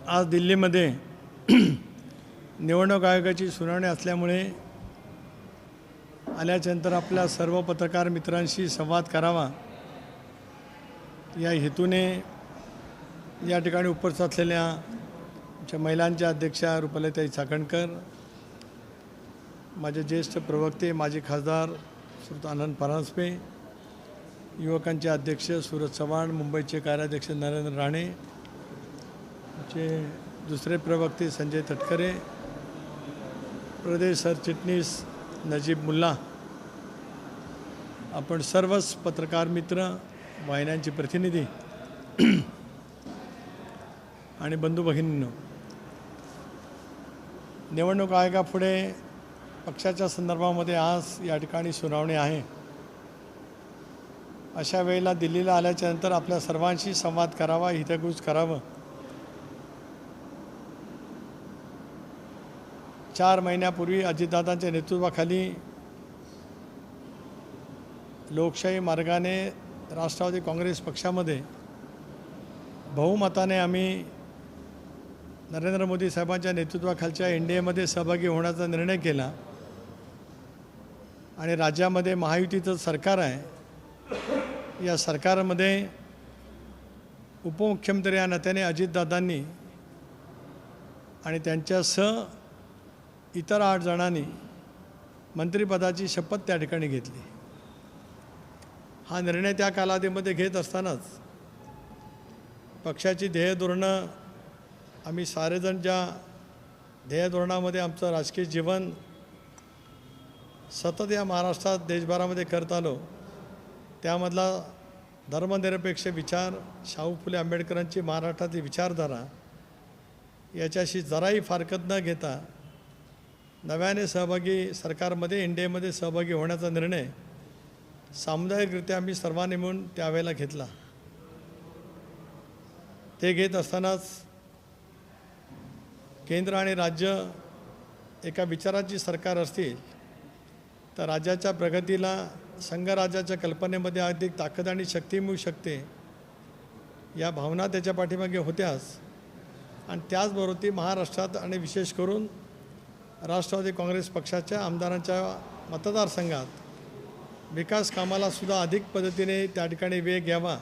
आज दिल्लीमध्ये निवडणूक आयोगाची सुनावणी असल्यामुळे आल्याच्यानंतर आपल्या सर्व पत्रकार मित्रांशी संवाद करावा या हेतूने या ठिकाणी उपस्थित असलेल्या आमच्या महिलांच्या अध्यक्षा रुपालीताई चाकणकर, माझे ज्येष्ठ प्रवक्ते माजी खासदार श्रीयुत आनंद परांजपे, युवकांचे अध्यक्ष सूरज चव्हाण, मुंबईचे कार्याध्यक्ष नरेंद्र राणे, आमचे दुसरे प्रवक्ते संजय तटकरे, प्रदेश सरचिटणीस नजीब मुल्ला, आपण सर्वच पत्रकार मित्र, वाहिन्यांचे प्रतिनिधी आणि बंधू भगिनींनो, निवडणूक आयोगापुढे पक्षाच्या संदर्भामध्ये आज या ठिकाणी सुनावणी आहे. अशा वेळेला दिल्लीला आल्याच्यानंतर आपल्या सर्वांशी संवाद करावा, हितगुज करावं. 4 महिन्यापूर्वी अजितदादांच्या नेतृत्वाखाली लोकशाही मार्गाने राष्ट्रवादी काँग्रेस पक्षामध्ये बहुमताने आम्ही नरेंद्र मोदी साहेबांच्या नेतृत्वाखालच्या NDAमध्ये सहभागी होण्याचा निर्णय केला आणि राज्यामध्ये महायुतीचं सरकार आहे. या सरकारमध्ये उपमुख्यमंत्री या नात्याने अजितदादांनी आणि त्यांच्यासह इतर 8 जणांनी मंत्रिपदाची शपथ त्या ठिकाणी घेतली. हा निर्णय त्या कालावधीमध्ये घेत असतानाच पक्षाची ध्येयधोरणं आम्ही सारेजण ज्या ध्येयधोरणामध्ये आमचं राजकीय जीवन सतत या महाराष्ट्रात देशभरामध्ये करत आलो, त्यामधला धर्मनिरपेक्ष विचार, शाहू फुले आंबेडकरांची महाराष्ट्रातली विचारधारा याच्याशी जराही फारकत न घेता नव्याने सहभागी सरकारमध्ये NDAमध्ये सहभागी होण्याचा निर्णय सामुदायिकरित्या आम्ही सर्वांनी मिळून त्यावेळेला घेतला. ते घेत असतानाच केंद्र आणि राज्य एका विचाराची सरकार असतील तर राज्याच्या प्रगतीला संघराज्याच्या कल्पनेमध्ये अधिक ताकद आणि शक्ती मिळू शकते, या भावना त्याच्या पाठीमागे होत्याच. आणि त्याचबरोबर ती महाराष्ट्रात आणि विशेष करून राष्ट्रवादी काँग्रेस पक्षाच्या आमदारांच्या मतदारसंघात विकास कामालासुद्धा अधिक पद्धतीने त्या ठिकाणी वेग यावा,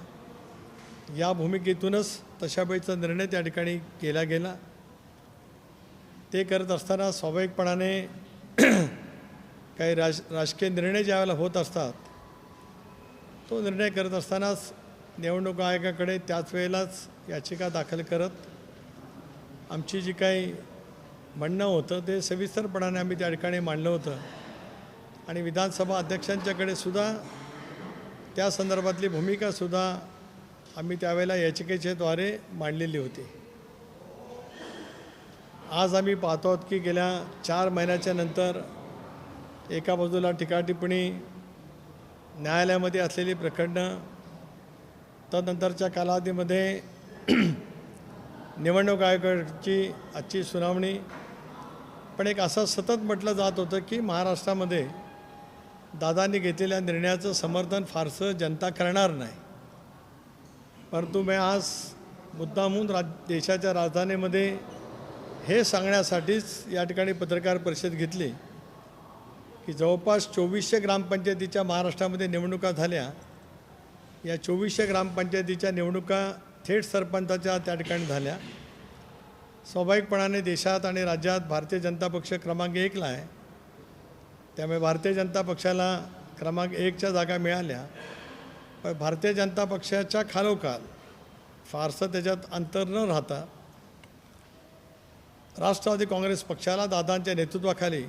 या भूमिकेतूनच तशाबाईचा निर्णय त्या ठिकाणी केला गेला. ते करत असताना स्वाभाविकपणाने काही राजकीय निर्णय ज्यावेळेला होत असतात, तो निर्णय करत असतानाच निवडणूक आयोगाकडे त्याच वेळेलाच याचिका दाखल करत आमची जी काही म्हणणं होतं ते सविस्तरपणाने आम्ही त्या ठिकाणी मांडलं होतं आणि विधानसभा अध्यक्षांच्याकडे सुद्धा त्या संदर्भातली भूमिकासुद्धा आम्ही त्यावेळेला याचिकेच्याद्वारे मांडलेली होती. आज आम्ही पाहतो आहोत की गेल्या 4 महिन्याच्या नंतर एका बाजूला टीकाटिप्पणी, न्यायालयामध्ये असलेली प्रकरणं, तदनंतरच्या कालावधीमध्ये निवडणूक आयोगाची आजची सुनावणी. पण एक असं सतत म्हटलं जात होतं की महाराष्ट्रामध्ये दादांनी घेतलेल्या निर्णयाचं समर्थन फारसं जनता करणार नाही. परंतु मी आज मुद्दामहून देशाच्या राजधानीमध्ये हे सांगण्यासाठीच या ठिकाणी पत्रकार परिषद घेतली की जवळपास 2400 ग्रामपंचायतीच्या महाराष्ट्रामध्ये निवडणुका झाल्या. या 2400 ग्रामपंचायतीच्या निवडणुका थेट सरपंचाच्या त्या ठिकाणी झाल्या. स्वाभाविकपणाने देशात आणि राज्यात भारतीय जनता पक्ष क्रमांक 1ला आहे, त्यामुळे भारतीय जनता पक्षाला क्रमांक 1च्या जागा मिळाल्या. पण भारतीय जनता पक्षाच्या खालोखाल फारसं त्याच्यात अंतर न राहता राष्ट्रवादी काँग्रेस पक्षाला दादांच्या नेतृत्वाखाली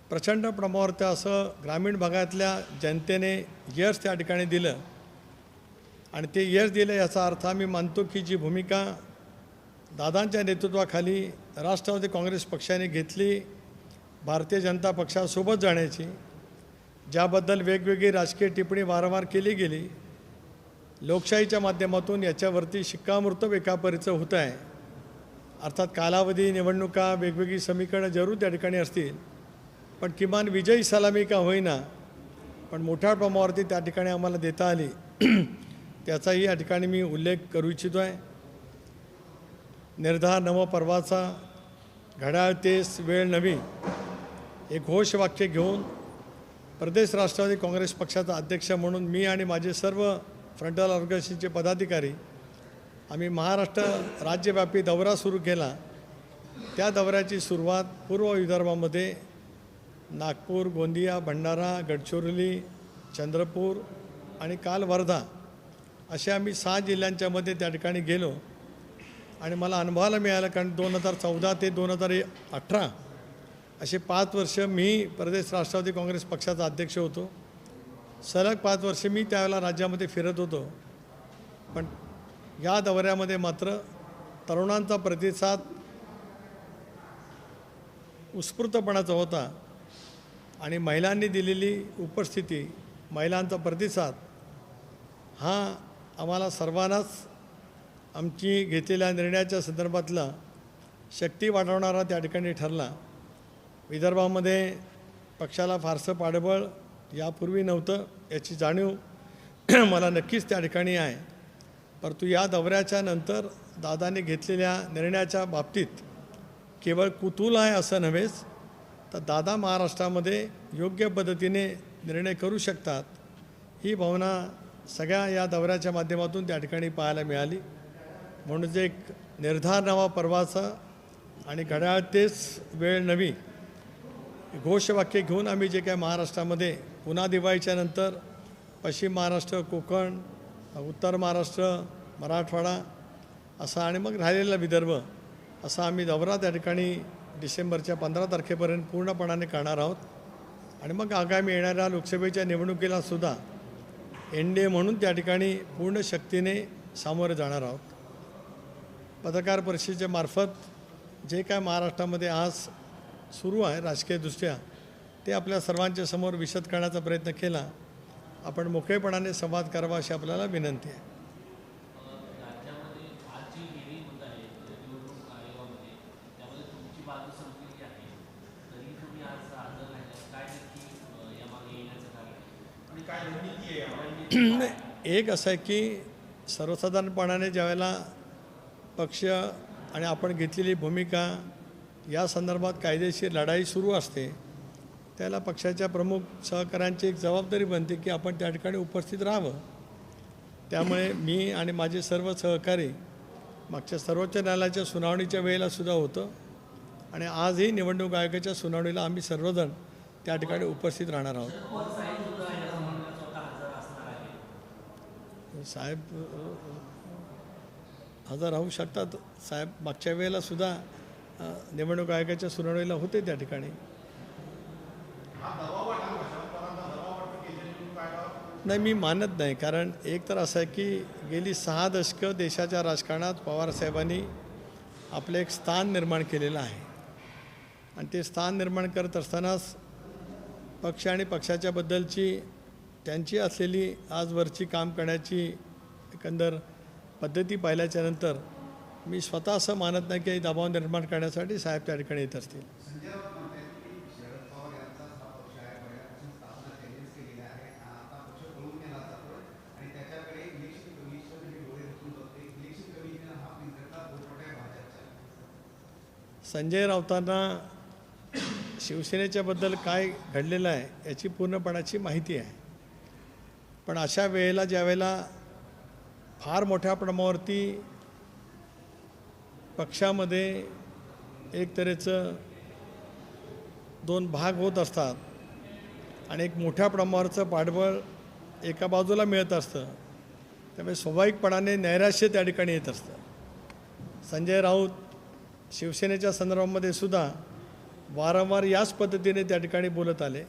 प्रचंड प्रमाणावर असं ग्रामीण भागातल्या जनतेने यश त्या ठिकाणी दिलं. आणि ते यश दिलं याचा अर्थ आम्ही मानतो की जी भूमिका दादांच्या नेतृत्वाखाली राष्ट्रवादी काँग्रेस पक्षाने घेतली भारतीय जनता पक्षासोबत जाण्याची, ज्याबद्दल वेगवेगळी राजकीय टिप्पणी वारंवार केली गेली, लोकशाहीच्या माध्यमातून याच्यावरती शिक्कामोर्तब एकापरीचं होतं आहे. अर्थात कालावधी, निवडणुका, वेगवेगळी समीकरणं जरूर त्या ठिकाणी असतील, पण किमान विजयी सलामी का होईना पण मोठ्या प्रमाणावरती त्या ठिकाणी आम्हाला देता आली, त्याचाही या ठिकाणी मी उल्लेख करू इच्छितो आहे. निर्धार नवपर्वाचा, घड्याळ तेच वेळ नवी हे घोषवाक्य घेऊन प्रदेश राष्ट्रवादी काँग्रेस पक्षाचा अध्यक्ष म्हणून मी आणि माझे सर्व फ्रंटल ऑर्गनायझेशनचे पदाधिकारी आम्ही महाराष्ट्र राज्यव्यापी दौरा सुरू केला। त्या दौऱ्याची सुरुवात पूर्व विदर्भामध्ये नागपूर, गोंदिया, भंडारा, गडचिरोली, चंद्रपूर आणि काल वर्धा असे आम्ही 6 जिल्ह्यांच्यामध्ये त्या ठिकाणी गेलो आणि मला अनुभवायला मिळालं, कारण 2014 ते 2018 असे 5 वर्ष मी प्रदेश राष्ट्रवादी काँग्रेस पक्षाचा अध्यक्ष होतो। सलग 5 वर्ष मी त्यावेळेला राज्यामध्ये फिरत होतो, पण या दौऱ्यामध्ये मात्र तरुणांचा प्रतिसाद उत्स्फूर्तपणाचा होता आणि महिलांनी दिलेली उपस्थिती, महिलांचा प्रतिसाद हा आम्हाला सर्वांनाच आमची घेतलेल्या निर्णयाच्या संदर्भातला शक्ती वाढवणारा त्या ठिकाणी ठरला। विदर्भामध्ये पक्षाला फारसं पाठबळ यापूर्वी नव्हतं याची जाणीव मला नक्कीच त्या ठिकाणी आहे, परंतु या दौऱ्याच्या नंतर दादाने घेतलेल्या निर्णयाच्या बाबतीत केवळ कुतूहल आहे असं नव्हेच, तर दादा महाराष्ट्रामध्ये योग्य पद्धतीने निर्णय करू शकतात ही भावना सगळ्या या दौऱ्याच्या माध्यमातून त्या ठिकाणी पाहायला मिळाली। म्हणून एक निर्धार नावा पर्वाचा आणि घड्याळ तेच वेळ नवी घोषवाक्य घेऊन आम्ही जे काय महाराष्ट्रामध्ये पुन्हा दिवाळीच्या नंतर पश्चिम महाराष्ट्र, कोकण, उत्तर महाराष्ट्र, मराठवाडा असा आणि मग राहिलेला विदर्भ असा आम्ही दौरा त्या ठिकाणी डिसेंबरच्या 15 तारखेपर्यंत पूर्णपणाने करणार आहोत आणि मग आगामी येणाऱ्या लोकसभेच्या निवडणुकीला सुद्धा NDA म्हणून त्या ठिकाणी पूर्ण शक्तीने सामोरे जाणार आहोत। पत्रकार परिषदेच्या मार्फत जे काय महाराष्ट्रामध्ये आज सुरू आहे राजकीयदृष्ट्या ते आपल्या सर्वांच्या समोर विशद करण्याचा प्रयत्न केला। आपण मोकळेपणाने संवाद करावा अशी आपल्याला विनंती आहे। एक असं आहे की सर्वसाधारणपणाने ज्यावेळेला पक्ष आणि आपण घेतलेली भूमिका या संदर्भात कायदेशीर लढाई सुरू असते, त्याला पक्षाच्या प्रमुख सहकाऱ्यांची एक जबाबदारी बनते की आपण त्या ठिकाणी उपस्थित राहावं। त्यामुळे मी आणि माझे सर्व सहकारी मागच्या सर्वोच्च न्यायालयाच्या सुनावणीच्या वेळेला सुद्धा होतं आणि आजही निवडणूक आयोगाच्या सुनावणीला आम्ही सर्वजण त्या ठिकाणी उपस्थित राहणार आहोत। साहेब हजर राहू शकतात। साहेब मागच्या वेळेला सुद्धा निवडणूक आयोगाच्या सुनावणीला होते त्या ठिकाणी। नाही, मी मानत नाही, कारण एक तर असं आहे की गेली 6 दशकं देशाच्या राजकारणात पवारसाहेबांनी आपले एक स्थान निर्माण केलेलं आहे आणि ते स्थान निर्माण करत असतानाच पक्ष आणि पक्षाच्याबद्दलची त्यांची असलेली आजवरची काम करण्याची एकंदर पद्धती पाहिल्याच्यानंतर मी स्वतः असं मानत नाही की दबाव निर्माण करण्यासाठी साहेब त्या ठिकाणी येत असतील। संजय राऊतांना शिवसेनेच्याबद्दल काय घडलेलं आहे याची पूर्णपणाची माहिती आहे, पण अशा वेळेला ज्यावेळेला फार मोठ्या प्रमाणावरती पक्षामध्ये एक तऱ्हेचं 2 भाग होत असतात आणि एक मोठ्या प्रमाणावरचं पाठबळ एका बाजूला मिळत असतं, त्यामुळे स्वाभाविकपणाने नैराश्य त्या ठिकाणी येत असतं। संजय राऊत शिवसेनेच्या संदर्भामध्ये सुद्धा वारंवार याच पद्धतीने त्या ठिकाणी बोलत आले,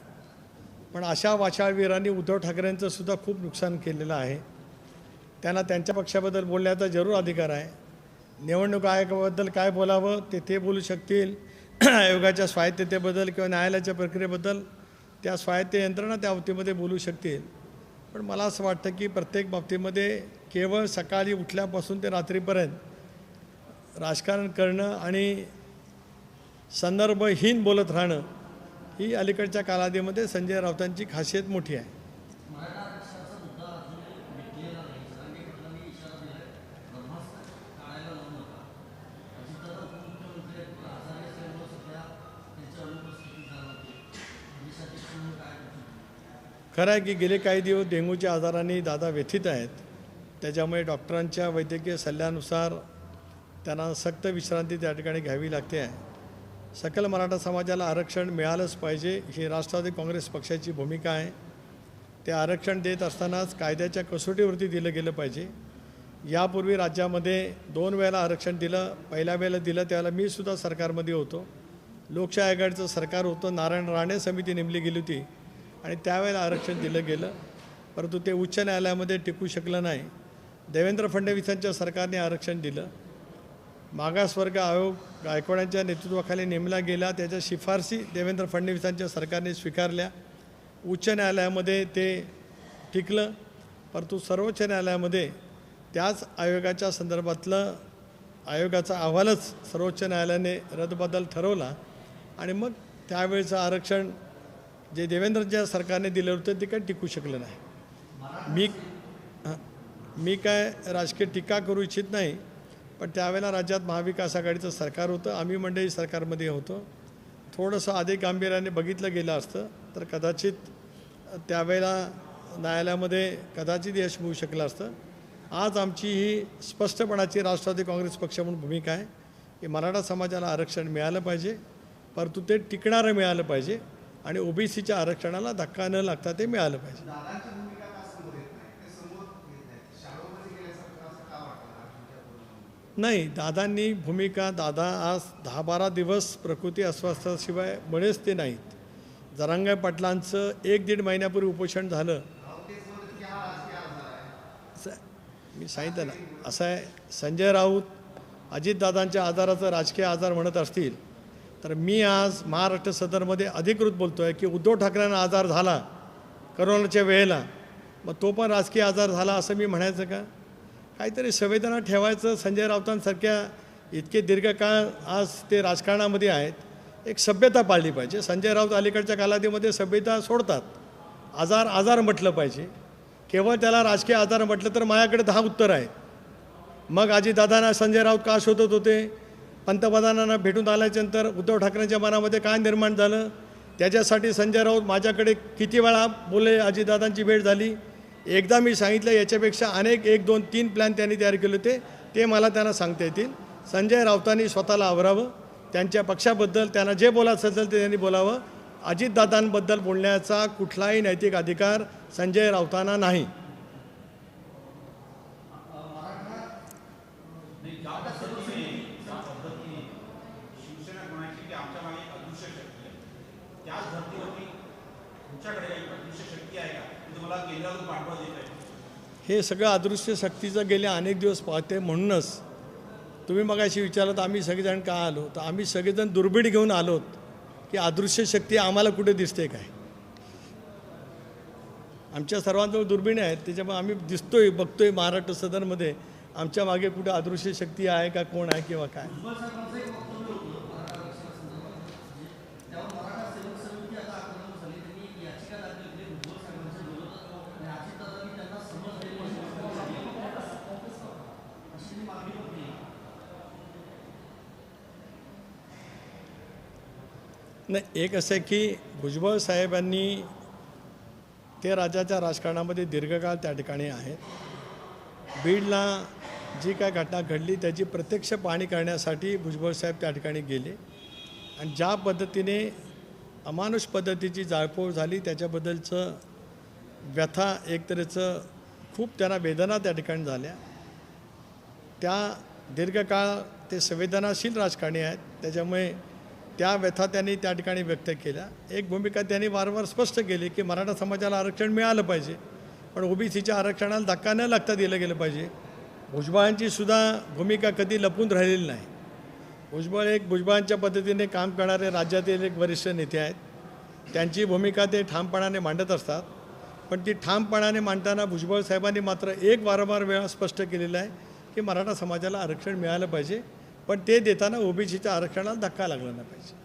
पण अशा वाचाळवीरांनी उद्धव ठाकरेंचं सुद्धा खूप नुकसान केलेलं आहे। त्यांना त्यांच्या पक्षाबद्दल बोलण्याचा जरूर अधिकार आहे। निवडणूक आयोगाबद्दल काय बोलावं ते बोलू शकतील, आयोगाच्या स्वायत्ततेबद्दल किंवा न्यायालयाच्या प्रक्रियेबद्दल त्या स्वायत्त यंत्रणा त्या बाबतीमध्ये बोलू शकतील, पण मला असं वाटतं की प्रत्येक बाबतीमध्ये केवळ सकाळी उठल्यापासून ते रात्रीपर्यंत राजकारण करणं आणि संदर्भहीन बोलत राहणं ही अलीकडच्या कालावधीमध्ये संजय राऊतांची खासियत मोठी आहे। खरं आहे की गेले काही दिवस डेंग्यूच्या आजाराने दादा व्यथित आहेत. त्याच्यामुळे डॉक्टरांच्या वैद्यकीय सल्ल्यानुसार त्यांना सक्त विश्रांती त्या ठिकाणी घ्यावी लागते आहे. सकल मराठा समाजाला आरक्षण मिळालंच पाहिजे ही राष्ट्रवादी काँग्रेस पक्षाची भूमिका आहे. ते आरक्षण देत असतानाच कायद्याच्या कसोटीवरती दिलं गेलं पाहिजे. यापूर्वी राज्यामध्ये 2 वेळेला आरक्षण दिलं. पहिल्या वेळेला दिलं त्यावेळेला मी सुद्धा सरकारमध्ये होतो. लोकशाही आघाडीचं सरकार होतं. नारायण राणे समिती नेमली गेली होती आणि त्यावेळेला आरक्षण दिलं गेलं, परंतु ते उच्च न्यायालयामध्ये टिकू शकलं नाही. देवेंद्र फडणवीसांच्या सरकारने आरक्षण दिलं. मागासवर्ग आयोग गायकवाडांच्या नेतृत्वाखाली नेमला गेला. त्याच्या शिफारसी देवेंद्र फडणवीसांच्या सरकारने स्वीकारल्या. उच्च न्यायालयामध्ये ते टिकलं, परंतु सर्वोच्च न्यायालयामध्ये त्याच आयोगाच्या संदर्भातलं आयोगाचा अहवालच सर्वोच्च न्यायालयाने रद्दबदल ठरवला आणि मग त्यावेळेचं आरक्षण जे देवेंद्रच्या सरकारने दिलं होतं ते काही टिकू शकलं नाही. मी काय राजकीय टीका करू इच्छित नाही, पण त्यावेळेला राज्यात महाविकास आघाडीचं सरकार होतं. आम्ही मंडळी सरकारमध्ये होतो. थोडंसं अधिक गांभीर्याने बघितलं गेलं असतं तर कदाचित त्यावेळेला न्यायालयामध्ये कदाचित यश मिळू शकलं असतं. आज आमची ही स्पष्टपणाची राष्ट्रवादी काँग्रेस पक्ष म्हणून भूमिका आहे की मराठा समाजाला आरक्षण मिळालं पाहिजे, परंतु ते टिकणारं मिळालं पाहिजे आणि ओबीसीच्या आरक्षणाला धक्का न लागता ते मिळालं पाहिजे. नाही, दादांनी भूमिका आज 10-12 दिवस प्रकृती अस्वास्थ्याशिवाय बळेच ते नाहीत. जरांगे पाटलांचं 1-1.5 महिन्यापूर्वी उपोषण झालं. मी सांगितलं ना, असं आहे, संजय राऊत अजितदादांच्या आजाराचं राजकीय आजार म्हणत असतील तर मी आज महाराष्ट्र सदरमध्ये अधिकृत बोलतो आहे की उद्धव ठाकरेंना आजार झाला करोनाच्या वेळेला, मग तो पण राजकीय आजार झाला असं मी म्हणायचं का? काहीतरी संवेदना ठेवायचं. संजय राऊतांसारख्या इतके दीर्घकाळ आज ते राजकारणामध्ये आहेत, एक सभ्यता पाळली पाहिजे. संजय राऊत अलीकडच्या कालावधीमध्ये सभ्यता सोडतात. आजार म्हटलं पाहिजे. केवळ त्याला राजकीय आजार म्हटलं तर माझ्याकडे 10 उत्तर आहेत. मग अजितदादांना संजय राऊत का शोधत होते? पंतप्रधानांना भेटून आल्याच्यानंतर उद्धव ठाकरेंच्या मनामध्ये काय निर्माण झालं? त्याच्यासाठी संजय राऊत माझ्याकडे किती वेळा बोलले? अजितदादांची भेट झाली. एकदा मी सांगितलं, याच्यापेक्षा अनेक 1, 2, 3 प्लॅन त्यांनी तयार केले होते, ते मला त्यांना सांगता येतील. संजय राऊतांनी स्वतःला आवरावं. त्यांच्या पक्षाबद्दल त्यांना जे बोलायचं असेल ते त्यांनी बोलावं. अजितदादांबद्दल बोलण्याचा कुठलाही नैतिक अधिकार संजय राऊतांना नाही. हे सगळं अदृश्य शक्तीचं गेले अनेक दिवस पाहते. म्हणूनच तुम्ही मगाशी विचारलं आम्ही सगळेजण का आलो, तर आम्ही सगळेजण दुर्बीण घेऊन आलोत की अदृश्य शक्ती आम्हाला कुठे दिसते काय. आमच्या सर्वांजवळ दुर्बीण आहेत, त्याच्यामुळे आम्ही दिसतोय, बघतोय महाराष्ट्र सदनमध्ये आमच्या मागे कुठे अदृश्य शक्ती आहे का, कोण आहे किंवा काय. नाही, एक असं आहे की भुजबळ साहेबांनी ते राज्याच्या राजकारणामध्ये दीर्घकाळ त्या ठिकाणी आहेत. बीडला जी काय घटना घडली त्याची प्रत्यक्ष पाहणी करण्यासाठी भुजबळ साहेब त्या ठिकाणी गेले आणि ज्या पद्धतीने अमानुष पद्धतीची जाळपोळ झाली त्याच्याबद्दलचं व्यथा, एक तऱ्हेचं खूप त्यांना वेदना त्या ठिकाणी झाल्या. त्या दीर्घकाळ ते संवेदनाशील राजकारणी आहेत, त्याच्यामुळे त्या व्यथा त्यांनी त्या ठिकाणी व्यक्त केल्या. एक भूमिका त्यांनी वारंवार स्पष्ट केली की मराठा समाजाला आरक्षण मिळालं पाहिजे, पण ओबीसीच्या आरक्षणाला धक्का न लागता दिलं गेलं पाहिजे. भुजबळांची सुद्धा भूमिका कधी लपून राहिलेली नाही. भुजबळांच्या पद्धतीने काम करणारे राज्यातील एक वरिष्ठ नेते आहेत. त्यांची भूमिका ते ठामपणाने मांडत असतात, पण ती ठामपणाने मांडताना भुजबळ साहेबांनी मात्र एक वारंवार वेळा स्पष्ट केलेलं आहे की मराठा समाजाला आरक्षण मिळालं पाहिजे, पण ते देताना ओबीसीच्या आरक्षणाला धक्का लागला नाही पाहिजे.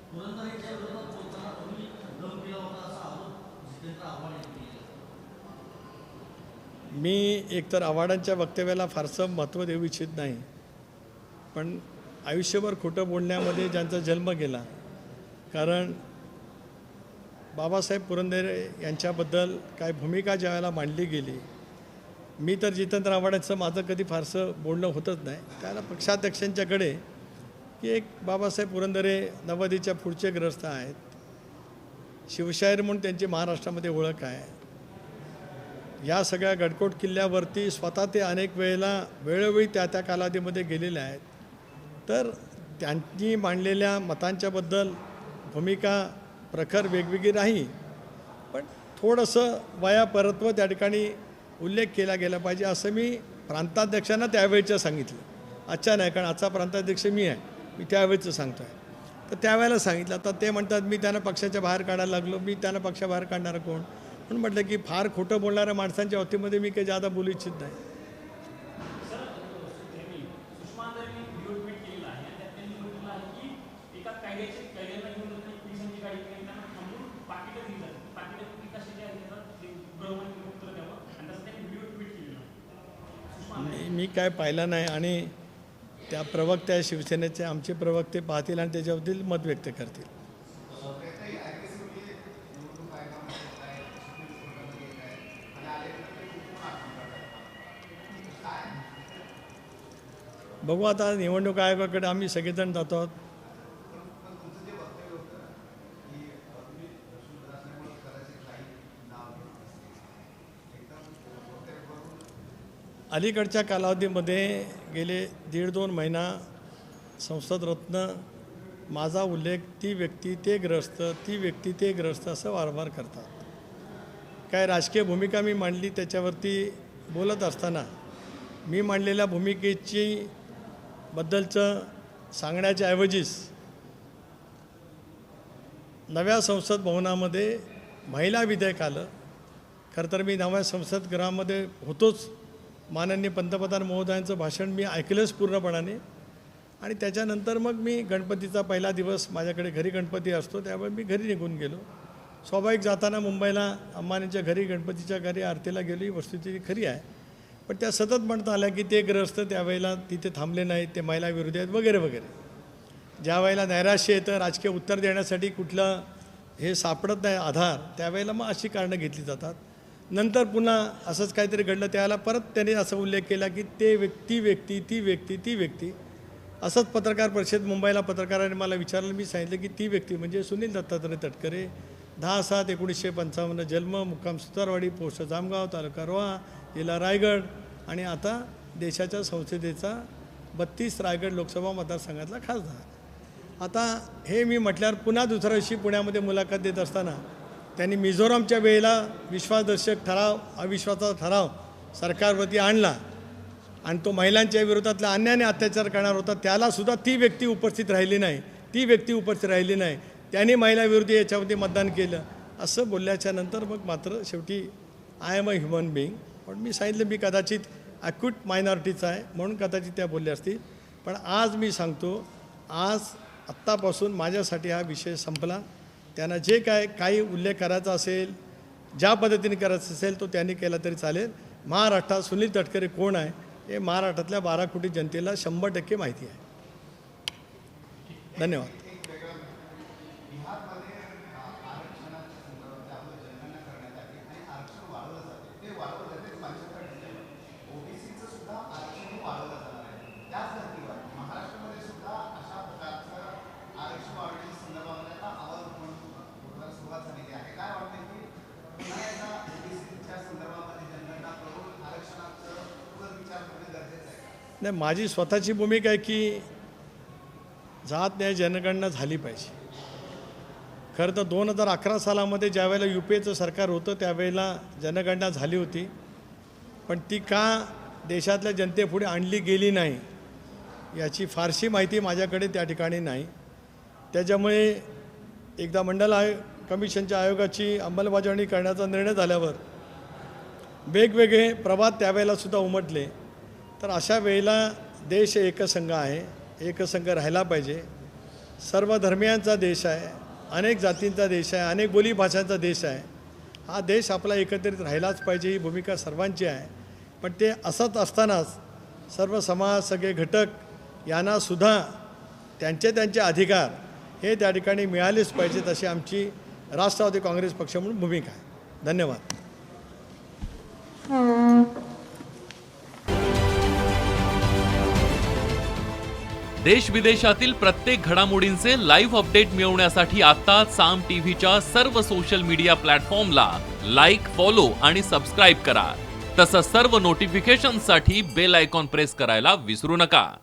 मी एकतर आव्हाडांच्या वक्तव्याला फारसं महत्त्व देऊ इच्छित नाही, पण आयुष्यभर खोटं बोलण्यामध्ये ज्यांचा जन्म गेला, कारण बाबासाहेब पुरंदरे यांच्याबद्दल काय भूमिका ज्यावेळेला मांडली गेली, मी तर जितेंद्र आव्हाडांचं माझं कधी फारसं बोलणं होतच नाही. त्याला पक्षाध्यक्षांच्याकडे की एक बाबासाहेब पुरंदरे नव्वदीच्या पुढचे ग्रस्त आहेत, शिवशाहीर म्हणून त्यांची महाराष्ट्रामध्ये ओळख आहे. या सगळ्या गडकोट किल्ल्यावरती स्वतः ते अनेक वेळोवेळी त्या कालावधीमध्ये गेलेले आहेत. तर त्यांनी मांडलेल्या मतांच्याबद्दल भूमिका प्रखर वेगवेगळी नाही, पण थोडंसं वयापरत्व त्या ठिकाणी उल्लेख केला गेला पाहिजे असं मी प्रांताध्यक्षांना त्यावेळेचं सांगितलं. अच्छा नाही, कारण आजचा प्रांताध्यक्ष मी आहे, मी त्यावेळेचं सांगतो आहे. तर त्यावेळेला सांगितलं. तर ते म्हणतात मी त्यांना पक्षाच्या बाहेर काढायला लागलो. मी त्यांना पक्षाबाहेर काढणारं कोण? म्हणून म्हटलं की फार खोटं बोलणाऱ्या माणसांच्या बाबतीमध्ये मी काही जादा बोलू इच्छित नाही. मी काय पाहिलं नाही आणि त्या प्रवक्त्या शिवसेनेचे आमचे प्रवक्ते पाहतील आणि त्याच्याबद्दल मत व्यक्त करतील. बघू आता निवडणूक आयोगाकडे आम्ही सगळेजण जातो आहोत. अलीकडच्या कालावधीमध्ये गेले 1.5-2 महिना संसद रत्न माझा उल्लेख ती व्यक्ती ते ग्रस्त, ती व्यक्ती ते ग्रस्त असं वारंवार करतात. काय राजकीय भूमिका मी मांडली त्याच्यावरती बोलत असताना मी मांडलेल्या भूमिकेची बद्दलचं सांगण्याच्या ऐवजीच नव्या संसद भवनामध्ये महिला विधेयक आलं. खरं तर मी नव्या संसद गृहामध्ये होतोच. माननीय पंतप्रधान महोदयांचं भाषण मी ऐकलंच पूर्णपणाने आणि त्याच्यानंतर मग मी गणपतीचा पहिला दिवस माझ्याकडे घरी गणपती असतो त्यामुळे मी घरी निघून गेलो. स्वाभाविक जाताना मुंबईला अंबानीच्या घरी गणपतीच्या घरी आरतीला गेलो. ही वस्तुस्थिती खरी आहे. पण त्या सतत म्हणता आल्या की ते ग्रस्त त्यावेळेला तिथे थांबले नाहीत, ते महिला विरोधी आहेत वगैरे वगैरे. ज्या वेळेला नैराश्य येतं, राजकीय उत्तर देण्यासाठी कुठलं हे सापडत नाही आधार, त्यावेळेला मग अशी कारणं घेतली जातात. नंतर पुन्हा असंच काहीतरी घडलं त्यावेळेला परत त्यांनी असं उल्लेख केला की ती व्यक्ती असंच पत्रकार परिषद मुंबईला पत्रकारांनी मला विचारलं. मी सांगितलं की ती व्यक्ती म्हणजे सुनील दत्तात्रय तटकरे, 10/7/1955 जन्म, मुक्काम सुतारवाडी, पोस्ट जामगाव, तालुका रोहा, जिल्हा रायगड आणि आता देशाच्या संसदेचा 32 रायगड लोकसभा मतदारसंघातला खासदार. आता हे मी म्हटल्यावर पुन्हा दुसऱ्या दिवशी पुण्यामध्ये मुलाखत देत असताना त्यांनी मिझोरामच्या वेळेला विश्वासदर्शक ठराव, अविश्वासाचा ठराव सरकारवरती आणला आणि तो महिलांच्या विरोधातल्या अन्यायाने अत्याचार करणार होता, त्यालासुद्धा ती व्यक्ती उपस्थित राहिली नाही. त्यांनी महिलाविरोधी याच्यावरती मतदान केलं असं बोलल्याच्या नंतर मग मात्र शेवटी I am a human being. पण मी सांगितलं मी कदाचित ॲक्यूट मायनॉरिटीचा आहे म्हणून कदाचित त्या बोलल्या असतील. पण आज मी सांगतो, आज आत्तापासून माझ्यासाठी हा विषय संपला. त्यांना जे काही उल्लेख करायचा असेल, ज्या पद्धतीने करायचं असेल तो त्यांनी केला तरी चालेल. महाराष्ट्रात सुनील तटकरे कोण आहे हे महाराष्ट्रातल्या 12 कोटी जनतेला 100% माहिती आहे. धन्यवाद. नाही, माझी स्वतःची भूमिका आहे की जात न्याय जनगणना झाली पाहिजे. खरं तर 2011 सालामध्ये ज्यावेळेला UPAचं सरकार होतं त्यावेळेला जनगणना झाली होती, पण ती का देशातल्या जनतेपुढे आणली गेली नाही याची फारशी माहिती माझ्याकडे त्या ठिकाणी नाही. त्याच्यामुळे एकदा मंडल कमिशनच्या आयोगाची अंमलबजावणी करण्याचा निर्णय झाल्यावर वेगवेगळे प्रवाद त्यावेळेलासुद्धा उमटले. तर अशा वेळेला देश एकसंघ आहे, एकसंघ राहायला पाहिजे. सर्व धर्मियांचा देश आहे, अनेक जातींचा देश आहे, अनेक बोलीभाषांचा देश आहे. हा देश आपला एकत्रित राहिलाच पाहिजे, ही भूमिका सर्वांची आहे. पण ते असंच असतानाच सर्व समाज, सगळे घटक यांनासुद्धा त्यांचे अधिकार हे त्या ठिकाणी मिळालेच पाहिजेत अशी आमची राष्ट्रवादी काँग्रेस पक्ष म्हणून भूमिका आहे. धन्यवाद. देश विदेशातील प्रत्येक घडामोडींचे लाईव्ह अपडेट मिळवण्यासाठी आता साम टीव्हीच्या सर्व सोशल मीडिया प्लॅटफॉर्मला लाईक, फॉलो आणि सबस्क्राईब करा. तसंच सर्व नोटिफिकेशनसाठी बेल आयकॉन प्रेस करायला विसरू नका.